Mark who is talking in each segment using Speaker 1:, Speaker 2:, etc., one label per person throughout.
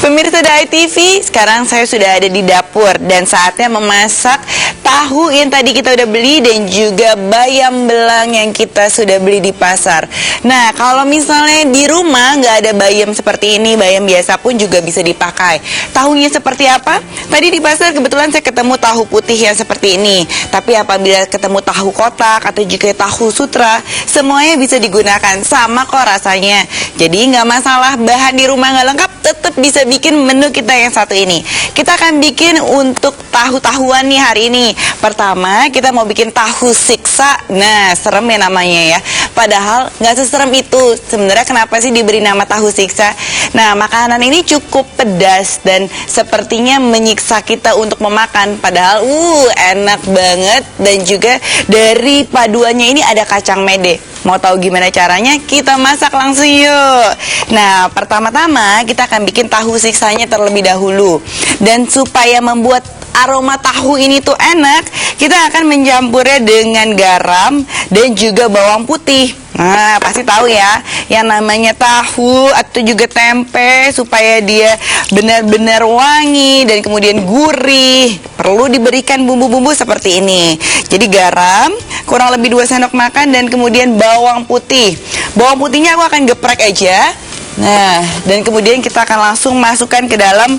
Speaker 1: Pemirsa Dai TV, sekarang saya sudah ada di dapur dan saatnya memasak tahu yang tadi kita udah beli dan juga bayam belang yang kita sudah beli di pasar. Nah, kalau misalnya di rumah nggak ada bayam seperti ini, bayam biasa pun juga bisa dipakai. Tahunya seperti apa? Tadi di pasar kebetulan saya ketemu tahu putih yang seperti ini. Tapi apabila ketemu tahu kotak atau juga tahu sutra, semuanya bisa digunakan, sama kok rasanya. Jadi nggak masalah bahan di rumah nggak lengkap, tetap bisa bikin menu kita yang satu ini. Kita akan bikin untuk tahu-tahuan nih hari ini. Pertama, kita mau bikin tahu siksa. Nah, serem ya namanya ya. Padahal nggak seserem itu. Sebenarnya kenapa sih diberi nama tahu siksa? Nah, makanan ini cukup pedas dan sepertinya menyiksa kita untuk memakan. Padahal enak banget, dan juga dari paduannya ini ada kacang mede. Mau tahu gimana caranya? Kita masak langsung yuk. Nah, pertama-tama kita akan bikin tahu siksanya terlebih dahulu. Dan supaya membuat aroma tahu ini tuh enak, kita akan mencampurnya dengan garam dan juga bawang putih. Nah, pasti tahu ya, yang namanya tahu atau juga tempe, supaya dia benar-benar wangi dan kemudian gurih, perlu diberikan bumbu-bumbu seperti ini. Jadi garam kurang lebih 2 sendok makan dan kemudian bawang putih. Bawang putihnya aku akan geprek aja. Nah, dan kemudian kita akan langsung masukkan ke dalam.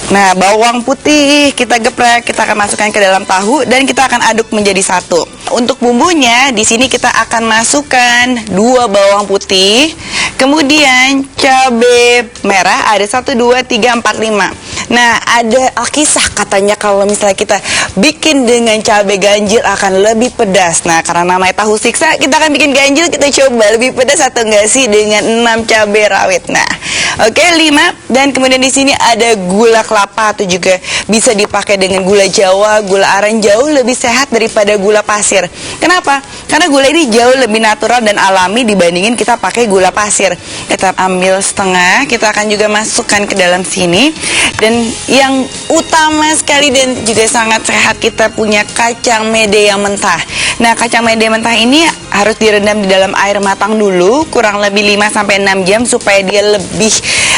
Speaker 1: Nah, bawang putih kita geprek, kita akan masukkan ke dalam tahu dan kita akan aduk menjadi satu. Untuk bumbunya, di sini kita akan masukkan 2 bawang putih, kemudian cabai merah ada 1, 2, 3, 4, 5. Nah, ada alkisah katanya kalau misalnya kita bikin dengan cabai ganjil akan lebih pedas. Nah, karena namanya tahu siksa, kita akan bikin ganjil, kita coba lebih pedas atau enggak sih dengan 6 cabai rawit. Nah, oke, 5. Dan kemudian di sini ada gula kelapa atau juga bisa dipakai dengan gula Jawa, gula aren jauh lebih sehat daripada gula pasir. Kenapa? Karena gula ini jauh lebih natural dan alami dibandingin kita pakai gula pasir. Kita ambil setengah, kita akan juga masukkan ke dalam sini. Dan yang utama sekali dan juga sangat sehat, kita punya kacang mede yang mentah. Nah, kacang mede mentah ini harus direndam di dalam air matang dulu kurang lebih 5-6 jam supaya dia lebih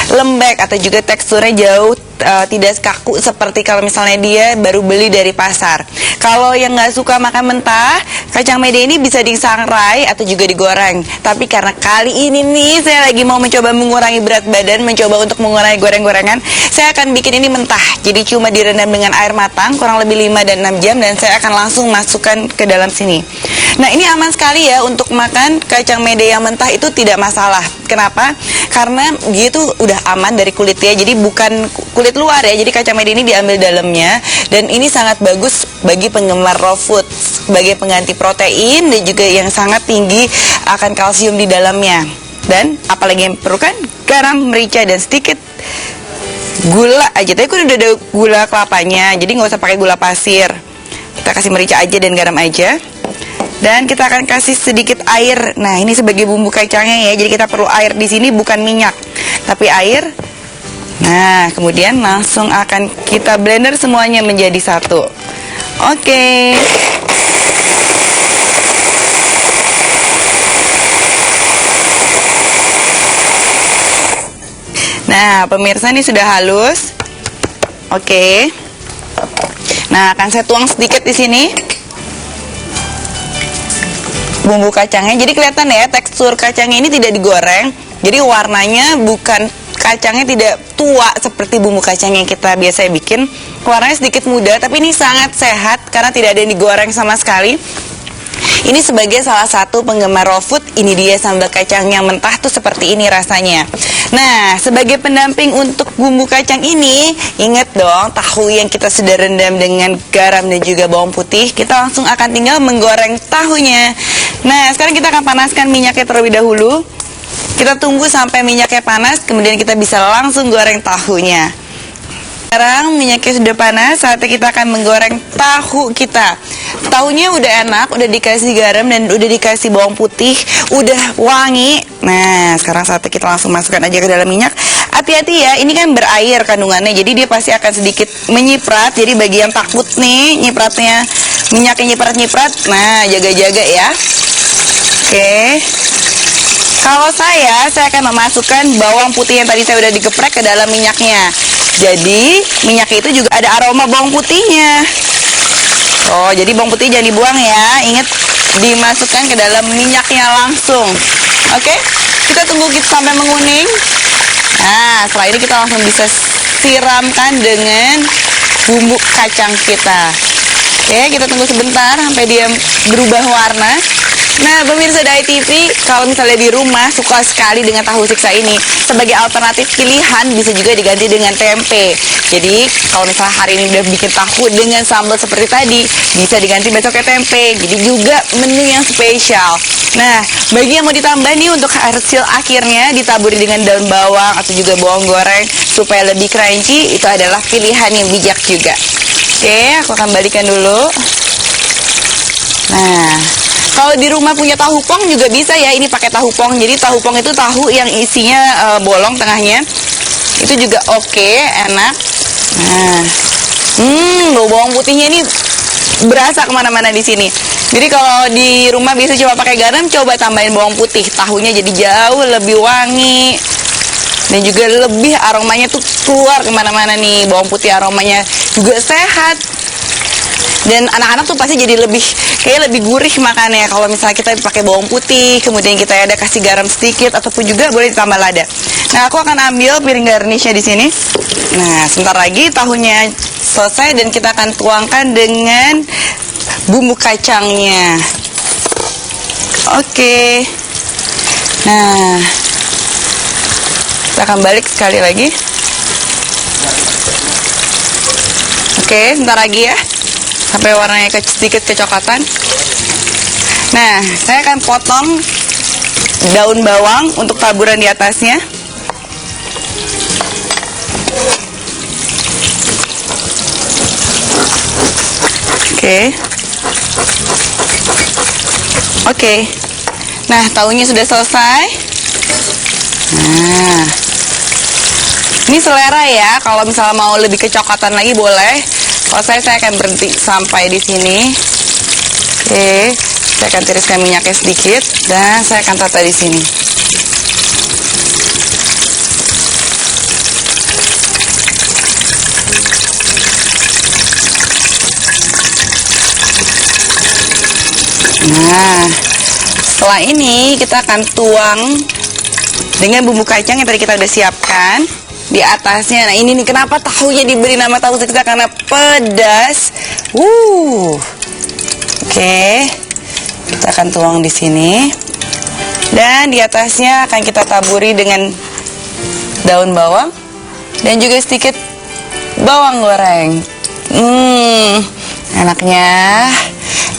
Speaker 1: lembek atau juga teksturnya jauh tidak kaku seperti kalau misalnya dia baru beli dari pasar. Kalau yang nggak suka makan mentah, kacang mede ini bisa disangrai atau juga digoreng. Tapi karena kali ini nih saya lagi mau mencoba mengurangi berat badan, mencoba untuk mengurangi goreng-gorengan, saya akan bikin ini mentah. Jadi cuma direndam dengan air matang kurang lebih 5 dan 6 jam dan saya akan langsung masukkan ke dalam sini. Nah, ini aman sekali ya untuk makan kacang mede yang mentah, itu tidak masalah. Kenapa? Karena dia itu udah aman dari kulitnya, jadi bukan kulit luar ya. Jadi kacang mede ini diambil dalamnya, dan ini sangat bagus bagi penggemar raw food sebagai pengganti protein dan juga yang sangat tinggi akan kalsium di dalamnya. Dan apalagi yang diperlukan garam, merica, dan sedikit gula aja. Tapi udah ada gula kelapanya, jadi nggak usah pakai gula pasir. Kita kasih merica aja dan garam aja. Dan kita akan kasih sedikit air. Nah, ini sebagai bumbu kacangnya ya. Jadi kita perlu air di sini, bukan minyak, tapi air. Nah, kemudian langsung akan kita blender semuanya menjadi satu. Oke. Nah, pemirsa, ini sudah halus. Oke. Nah, akan saya tuang sedikit di sini bumbu kacangnya. Jadi kelihatan ya, tekstur kacangnya ini tidak digoreng. Jadi warnanya bukan, kacangnya tidak tua seperti bumbu kacang yang kita biasa bikin. Warnanya sedikit muda, tapi ini sangat sehat karena tidak ada yang digoreng sama sekali. Ini sebagai salah satu penggemar raw food, ini dia sambal kacang yang mentah tuh seperti ini rasanya. Nah, sebagai pendamping untuk bumbu kacang ini, ingat dong tahu yang kita sudah rendam dengan garam dan juga bawang putih. Kita langsung akan tinggal menggoreng tahunya. Nah, sekarang kita akan panaskan minyaknya terlebih dahulu. Kita tunggu sampai minyaknya panas, kemudian kita bisa langsung goreng tahunya. Sekarang minyaknya sudah panas, saatnya kita akan menggoreng tahu kita. Tahunya udah enak, udah dikasih garam dan udah dikasih bawang putih, udah wangi. Nah, sekarang saatnya kita langsung masukkan aja ke dalam minyak. Hati-hati ya, ini kan berair kandungannya, jadi dia pasti akan sedikit menyiprat. Jadi bagi yang takut nih nyipratnya, minyaknya nyiprat-nyiprat, nah jaga-jaga ya. Oke. Kalau saya akan memasukkan bawang putih yang tadi saya udah digeprek ke dalam minyaknya. Jadi minyaknya itu juga ada aroma bawang putihnya. Oh, jadi bawang putih jangan dibuang ya. Ingat, dimasukkan ke dalam minyaknya langsung. Oke, kita tunggu sampai menguning. Nah, setelah ini kita langsung bisa siramkan dengan bumbu kacang kita. Oke, kita tunggu sebentar sampai dia berubah warna. Nah, pemirsa Dai TV, kalau misalnya di rumah suka sekali dengan tahu siksa ini, sebagai alternatif pilihan bisa juga diganti dengan tempe. Jadi, kalau misalnya hari ini udah bikin tahu dengan sambal seperti tadi, bisa diganti besoknya tempe. Jadi juga menu yang spesial. Nah, bagi yang mau ditambah nih untuk hasil akhirnya ditaburi dengan daun bawang atau juga bawang goreng supaya lebih crunchy, itu adalah pilihan yang bijak juga. Oke, aku akan balikan dulu. Nah, kalau di rumah punya tahu pong juga bisa ya, ini pakai tahu pong. Jadi tahu pong itu tahu yang isinya bolong tengahnya. Itu juga oke, enak. Nah, bau bawang putihnya ini berasa kemana-mana di sini. Jadi kalau di rumah biasa cuma pakai garam, coba tambahin bawang putih. Tahunya jadi jauh lebih wangi. Dan juga lebih aromanya tuh keluar kemana-mana nih. Bawang putih aromanya juga sehat. Dan anak-anak tuh pasti jadi kayak lebih gurih makannya kalau misalnya kita pakai bawang putih, kemudian kita ada kasih garam sedikit ataupun juga boleh ditambah lada. Nah, aku akan ambil piring garnishnya di sini. Nah, sebentar lagi tahunya selesai dan kita akan tuangkan dengan bumbu kacangnya. Oke. Nah, kita akan balik sekali lagi. Oke, sebentar lagi ya. Sampai warnanya sedikit kecoklatan. Nah, saya akan potong daun bawang untuk taburan di atasnya. Oke. Nah, tahunya sudah selesai. Nah, ini selera ya. Kalau misalnya mau lebih kecoklatan lagi boleh. Kalau saya akan berhenti sampai di sini. Oke, saya akan tiriskan minyaknya sedikit dan saya akan tata di sini. Nah, setelah ini kita akan tuang dengan bumbu kacang yang tadi kita udah siapkan di atasnya. Nah, ini nih kenapa tahunya diberi nama tahu siksa, karena pedas. Oke. Kita akan tuang di sini. Dan di atasnya akan kita taburi dengan daun bawang dan juga sedikit bawang goreng. Enaknya.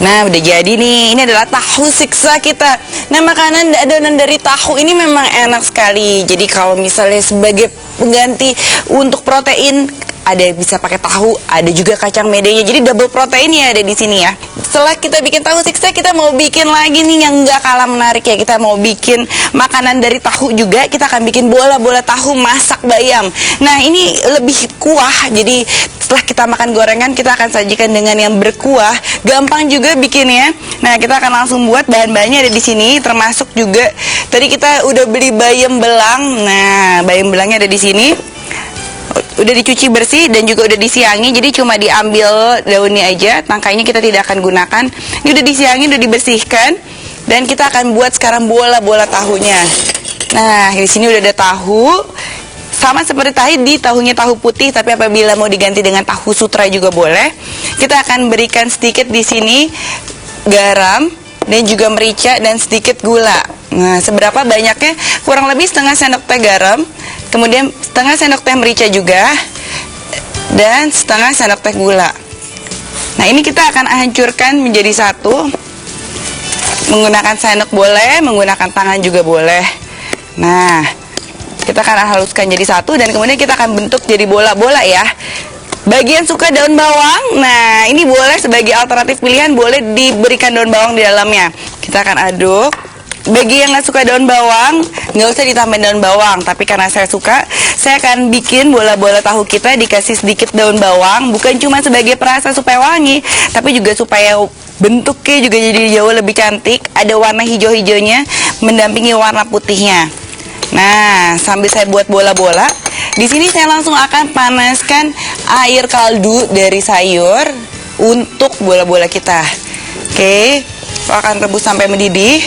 Speaker 1: Nah, udah jadi nih. Ini adalah tahu siksa kita. Nah, makanan adonan dari tahu ini memang enak sekali. Jadi kalau misalnya sebagai pengganti untuk protein, ada bisa pakai tahu, ada juga kacang medenya. Jadi double protein ya ada di sini ya. Setelah kita bikin tahu siksa, kita mau bikin lagi nih yang nggak kalah menarik ya. Kita mau bikin makanan dari tahu juga. Kita akan bikin bola-bola tahu masak bayam. Nah, ini lebih kuah. Jadi setelah kita makan gorengan, kita akan sajikan dengan yang berkuah. Gampang juga bikinnya. Nah, kita akan langsung buat. Bahan-bahannya ada di sini, termasuk juga tadi kita udah beli bayam belang. Nah, bayam belangnya ada di sini. Udah dicuci bersih dan juga udah disiangi. Jadi cuma diambil daunnya aja, tangkainya kita tidak akan gunakan. Ini udah disiangi, udah dibersihkan. Dan kita akan buat sekarang bola-bola tahunya. Nah, di sini udah ada tahu. Sama seperti tadi, tahunya tahu putih, tapi apabila mau diganti dengan tahu sutra juga boleh. Kita akan berikan sedikit di sini garam dan juga merica dan sedikit gula. Nah, seberapa banyaknya? Kurang lebih setengah sendok teh garam, kemudian setengah sendok teh merica juga, dan setengah sendok teh gula. Nah, ini kita akan hancurkan menjadi satu. Menggunakan sendok boleh, menggunakan tangan juga boleh. Nah, kita akan haluskan jadi satu dan kemudian kita akan bentuk jadi bola-bola ya. Bagi yang suka daun bawang, nah ini boleh sebagai alternatif pilihan, boleh diberikan daun bawang di dalamnya. Kita akan aduk. Bagi yang nggak suka daun bawang, nggak usah ditambahin daun bawang. Tapi karena saya suka, saya akan bikin bola-bola tahu kita dikasih sedikit daun bawang. Bukan cuma sebagai perasa supaya wangi, tapi juga supaya bentuknya juga jadi jauh lebih cantik. Ada warna hijau-hijaunya mendampingi warna putihnya. Nah, sambil saya buat bola-bola, di sini saya langsung akan panaskan air kaldu dari sayur untuk bola-bola kita. Oke, akan rebus sampai mendidih.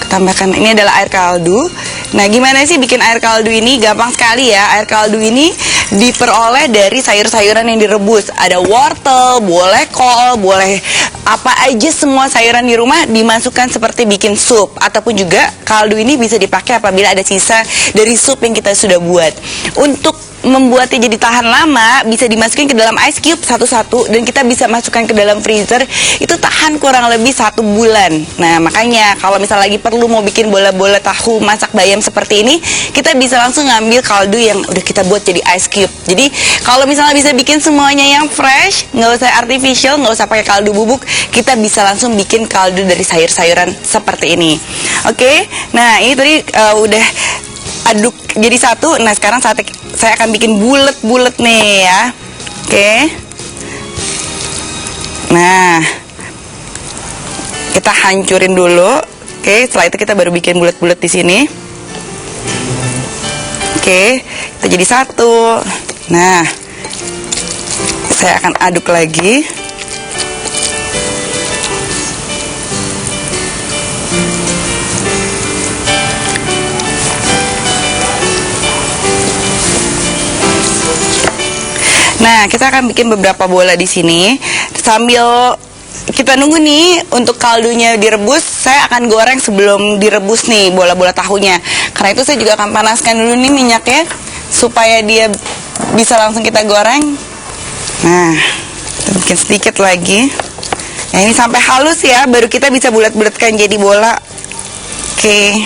Speaker 1: Tambahkan, ini adalah air kaldu. Nah, gimana sih bikin air kaldu ini? Gampang sekali ya. Air kaldu ini diperoleh dari sayur-sayuran yang direbus. Ada wortel, boleh kol, boleh apa aja, semua sayuran di rumah dimasukkan seperti bikin sup. Ataupun juga kaldu ini bisa dipakai apabila ada sisa dari sup yang kita sudah buat. Untuk membuatnya jadi tahan lama, bisa dimasukin ke dalam ice cube satu-satu, dan kita bisa masukkan ke dalam freezer. Itu tahan kurang lebih 1 bulan. Nah, makanya kalau misal lagi perlu mau bikin bola-bola tahu masak bayam seperti ini, kita bisa langsung ngambil kaldu yang udah kita buat jadi ice cube. Jadi kalau misalnya bisa bikin semuanya yang fresh, nggak usah artificial, nggak usah pakai kaldu bubuk, kita bisa langsung bikin kaldu dari sayur-sayuran seperti ini. Oke, nah ini tadi udah aduk jadi satu. Nah, sekarang saatnya saya akan bikin bulet-bulet nih ya. Oke. Nah, kita hancurin dulu. Oke, setelah itu kita baru bikin bulet-bulet di sini. Oke, kita jadi satu. Nah, saya akan aduk lagi. Nah, kita akan bikin beberapa bola di sini. Sambil kita nunggu nih untuk kaldunya direbus, saya akan goreng sebelum direbus nih bola-bola tahunya. Karena itu saya juga akan panaskan dulu nih minyaknya supaya dia bisa langsung kita goreng. Nah, kita bikin sedikit lagi. Nah, ini sampai halus ya, baru kita bisa bulat-bulatkan jadi bola. Oke.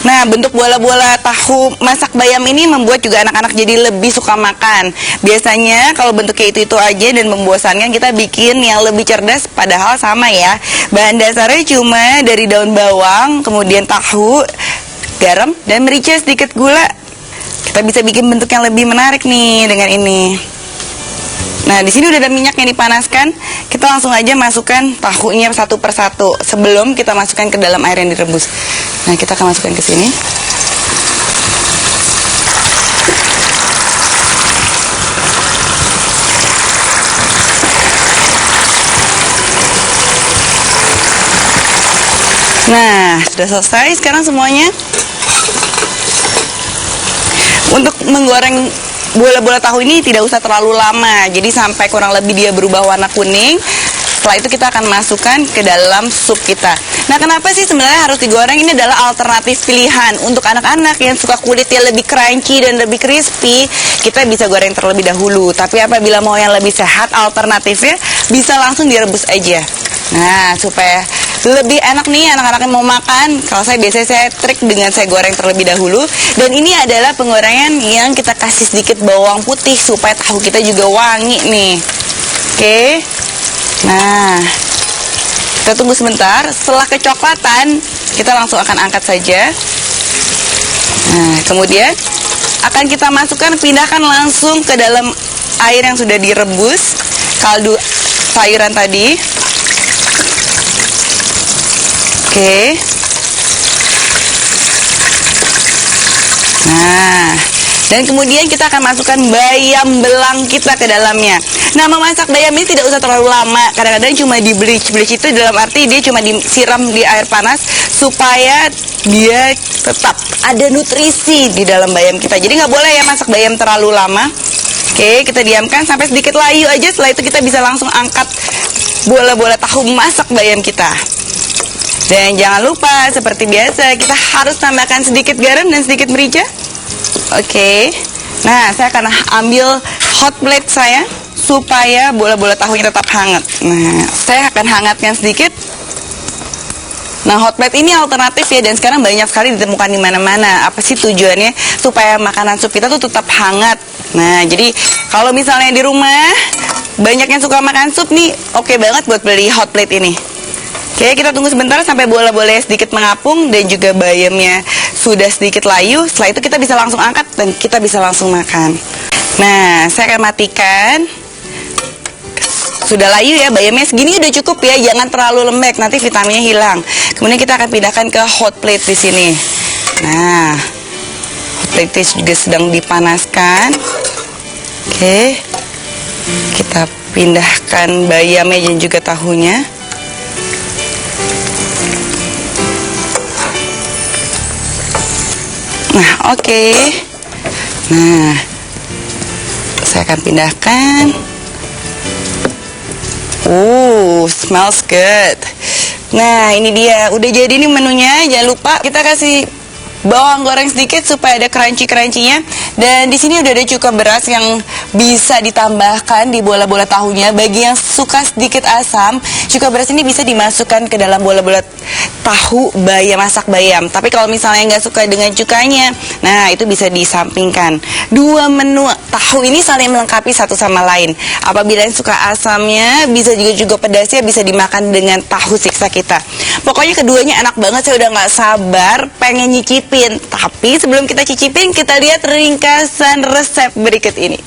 Speaker 1: Nah, bentuk bola-bola tahu masak bayam ini membuat juga anak-anak jadi lebih suka makan. Biasanya kalau bentuknya itu aja dan membosankan, kita bikin yang lebih cerdas, padahal sama ya. Bahan dasarnya cuma dari daun bawang, kemudian tahu, garam, dan merica, sedikit gula. Kita bisa bikin bentuk yang lebih menarik nih dengan ini. Nah, di sini udah ada minyak yang dipanaskan. Kita langsung aja masukkan tahunya satu persatu sebelum kita masukkan ke dalam air yang direbus. Nah, kita akan masukkan ke sini. Nah, sudah selesai sekarang semuanya. Untuk menggoreng bola-bola tahu ini tidak usah terlalu lama, jadi sampai kurang lebih dia berubah warna kuning. Setelah itu kita akan masukkan ke dalam sup kita. Nah, kenapa sih sebenarnya harus digoreng? Ini adalah alternatif pilihan untuk anak-anak yang suka kulitnya lebih crunchy dan lebih crispy. Kita bisa goreng terlebih dahulu. Tapi apabila mau yang lebih sehat, alternatifnya bisa langsung direbus aja. Nah, supaya lebih enak nih anak-anak yang mau makan. Kalau saya biasanya saya trik dengan saya goreng terlebih dahulu. Dan ini adalah penggorengan yang kita kasih sedikit bawang putih supaya tahu kita juga wangi nih. Oke. Nah, kita tunggu sebentar. Setelah kecoklatan, kita langsung akan angkat saja. Nah, kemudian akan kita masukkan, pindahkan langsung ke dalam air yang sudah direbus kaldu sayuran tadi. Oke. Nah, dan kemudian kita akan masukkan bayam belang kita ke dalamnya. Nah, memasak bayam ini tidak usah terlalu lama. Kadang-kadang cuma di bleach. Bleach itu dalam arti dia cuma disiram di air panas supaya dia tetap ada nutrisi di dalam bayam kita. Jadi nggak boleh ya masak bayam terlalu lama. Oke, kita diamkan sampai sedikit layu aja. Setelah itu kita bisa langsung angkat bola-bola tahu masak bayam kita. Dan jangan lupa, seperti biasa, kita harus tambahkan sedikit garam dan sedikit merica. Oke. Nah, saya akan ambil hot plate saya supaya bola-bola tahunya tetap hangat. Nah, saya akan hangatkan sedikit. Nah, hot plate ini alternatif ya, dan sekarang banyak sekali ditemukan di mana-mana. Apa sih tujuannya? Supaya makanan sup kita tuh tetap hangat. Nah, jadi kalau misalnya di rumah banyak yang suka makan sup nih, oke banget buat beli hot plate ini. Oke, kita tunggu sebentar sampai bola-bolanya sedikit mengapung dan juga bayamnya sudah sedikit layu. Setelah itu kita bisa langsung angkat dan kita bisa langsung makan. Nah, saya akan matikan sudah layu ya, bayamnya segini udah cukup ya, jangan terlalu lembek, nanti vitaminnya hilang. Kemudian kita akan pindahkan ke hot plate di sini. Nah, hot plate juga sedang dipanaskan. Oke, kita pindahkan bayamnya dan juga tahunya. Nah, oke. Nah, saya akan pindahkan. Smells good. Nah, ini dia, udah jadi nih menunya. Jangan lupa kita kasih bawang goreng sedikit supaya ada crunchy-crunchy-nya. Dan di sini udah ada cuka beras yang bisa ditambahkan di bola-bola tahunya. Bagi yang suka sedikit asam, cuka beras ini bisa dimasukkan ke dalam bola-bola tahu bayam, masak bayam. Tapi kalau misalnya nggak suka dengan cukanya, nah itu bisa disampingkan. Dua menu tahu ini saling melengkapi satu sama lain. Apabila yang suka asamnya, bisa juga pedasnya bisa dimakan dengan tahu siksa kita. Pokoknya keduanya enak banget, saya udah nggak sabar pengen nyicipin. Tapi sebelum kita cicipin, kita lihat ringkasan resep berikut ini.